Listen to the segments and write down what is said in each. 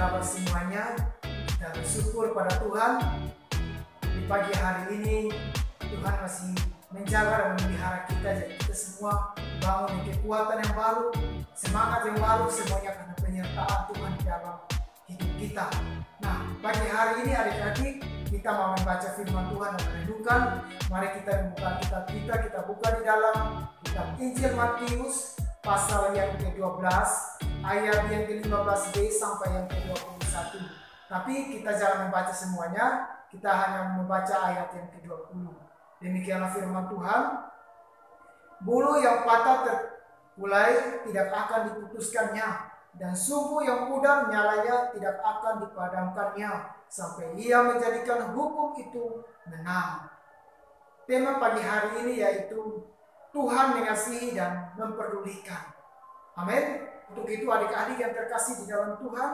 kabar semuanya? Kita bersyukur pada Tuhan. Di pagi hari ini Tuhan masih menjaga dan memelihara kita, jadi kita semua bangun dengan kekuatan yang baru, semangat yang baru, semuanya karena penyertaan Tuhan di dalam hidup kita. Nah, pagi hari ini adik-adik kita mau membaca firman Tuhan dan merenungkan. Mari kita membuka kitab kita buka di dalam kitab Injil Matius pasal yang ke-12 ayat yang ke-15b sampai yang ke-21. Tapi kita jangan membaca semuanya, kita hanya membaca ayat yang ke-20. Demikianlah firman Tuhan. Bulu yang patah terkulai tidak akan diputuskannya, dan sumbu yang pudar nyalanya tidak akan dipadamkannya, sampai ia menjadikan hukum itu menang. Tema pagi hari ini yaitu Tuhan mengasihi dan memperdulikan. Amin. Untuk itu adik-adik yang terkasih di dalam Tuhan,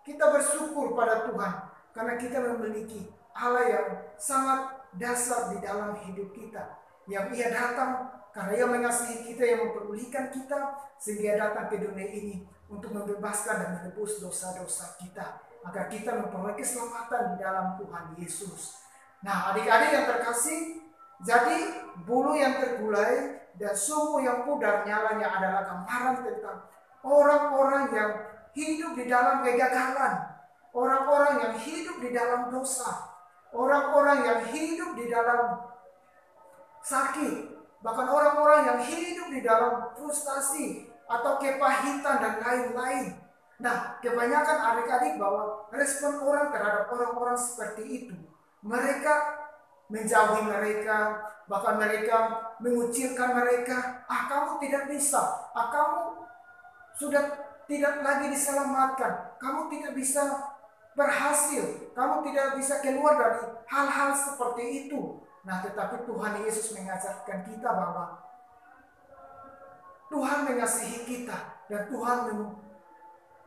kita bersyukur pada Tuhan karena kita memiliki Allah yang sangat dasar di dalam hidup kita, yang Ia datang karena Ia mengasihi kita, yang memperdulikan kita, sehingga Ia datang ke dunia ini untuk membebaskan dan menebus dosa-dosa kita, agar kita memperoleh keselamatan di dalam Tuhan Yesus. Nah, adik-adik yang terkasih, jadi bulu yang tergulai dan sumbu yang pudar nyalanya adalah gambaran tentang orang-orang yang hidup di dalam kegagalan, orang-orang yang hidup di dalam dosa, orang-orang yang hidup di dalam sakit, bahkan orang-orang yang hidup di dalam frustasi atau kepahitan dan lain-lain. Nah, kebanyakan adik-adik bahwa respon orang terhadap orang-orang seperti itu, mereka menjauhi mereka, bahkan mereka mengucilkan mereka. Kamu tidak bisa, kamu sudah tidak lagi diselamatkan, kamu tidak bisa berhasil, kamu tidak bisa keluar dari hal-hal seperti itu. Nah, tetapi Tuhan Yesus mengajarkan kita bahwa Tuhan mengasihi kita dan Tuhan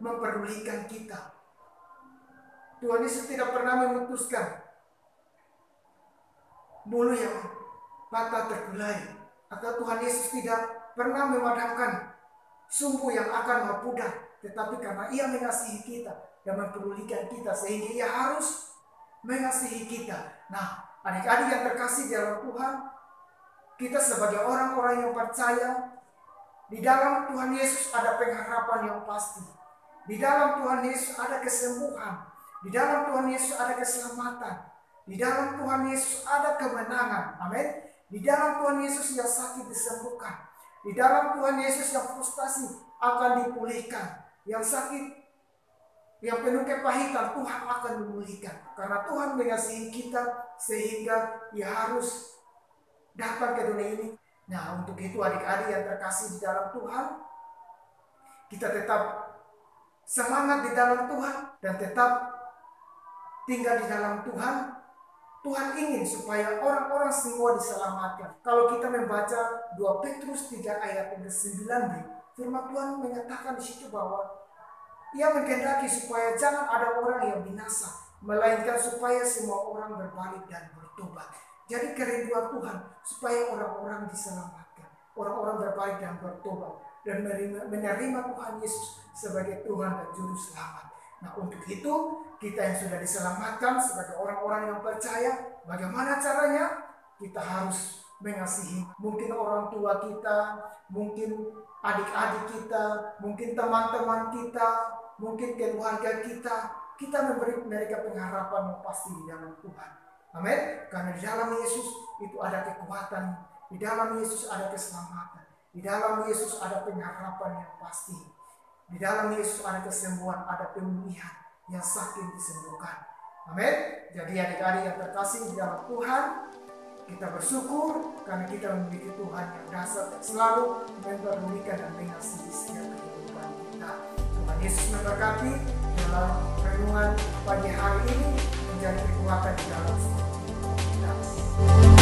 memperdulikan kita. Tuhan Yesus tidak pernah memutuskan bulu yang patah terkulai, atau Tuhan Yesus tidak pernah memadamkan sumbu yang akan memudar, tetapi karena Ia mengasihi kita dan memperdulikan kita, sehingga Ia harus mengasihi kita. Nah, adik-adik yang terkasih di dalam Tuhan, kita sebagai orang-orang yang percaya, di dalam Tuhan Yesus ada pengharapan yang pasti. Di dalam Tuhan Yesus ada kesembuhan. Di dalam Tuhan Yesus ada keselamatan. Di dalam Tuhan Yesus ada kemenangan. Amin. Di dalam Tuhan Yesus yang sakit disembuhkan. Di dalam Tuhan Yesus yang frustasi akan dipulihkan. Yang sakit, yang penuh kepahitan, Tuhan akan memulihkan. Karena Tuhan mengasihi kita sehingga Ia harus datang ke dunia ini. Nah, untuk itu adik-adik yang terkasih di dalam Tuhan, kita tetap semangat di dalam Tuhan dan tetap tinggal di dalam Tuhan. Tuhan ingin supaya orang-orang semua diselamatkan. Kalau kita membaca 2 Petrus 3 ayat 9b, firman Tuhan menyatakan di situ bahwa Ia menghendaki supaya jangan ada orang yang binasa, melainkan supaya semua orang berbalik dan bertobat. Jadi kerinduan Tuhan supaya orang-orang diselamatkan, orang-orang berbalik dan bertobat, dan menerima Tuhan Yesus sebagai Tuhan dan Juru Selamat. Nah, untuk itu kita yang sudah diselamatkan sebagai orang-orang yang percaya, bagaimana caranya? Kita harus mengasihi. Mungkin orang tua kita, mungkin adik-adik kita, mungkin teman-teman kita, mungkin keluarga kita. Kita memberi mereka pengharapan yang pasti di dalam Tuhan. Amin. Karena di dalam Yesus itu ada kekuatan, di dalam Yesus ada keselamatan, di dalam Yesus ada pengharapan yang pasti. Di dalam Yesus ada kesembuhan, ada pemulihan, yang sakit disembuhkan. Amin. Jadi adik-adik yang terkasih di dalam Tuhan, kita bersyukur karena kita memiliki Tuhan yang dasar dan selalu memperdulikan dan mengasihi setiap kehidupan kita. Tuhan Yesus memberkati dalam renungan pagi hari ini, menjadi kekuatan di dalam hidup kita.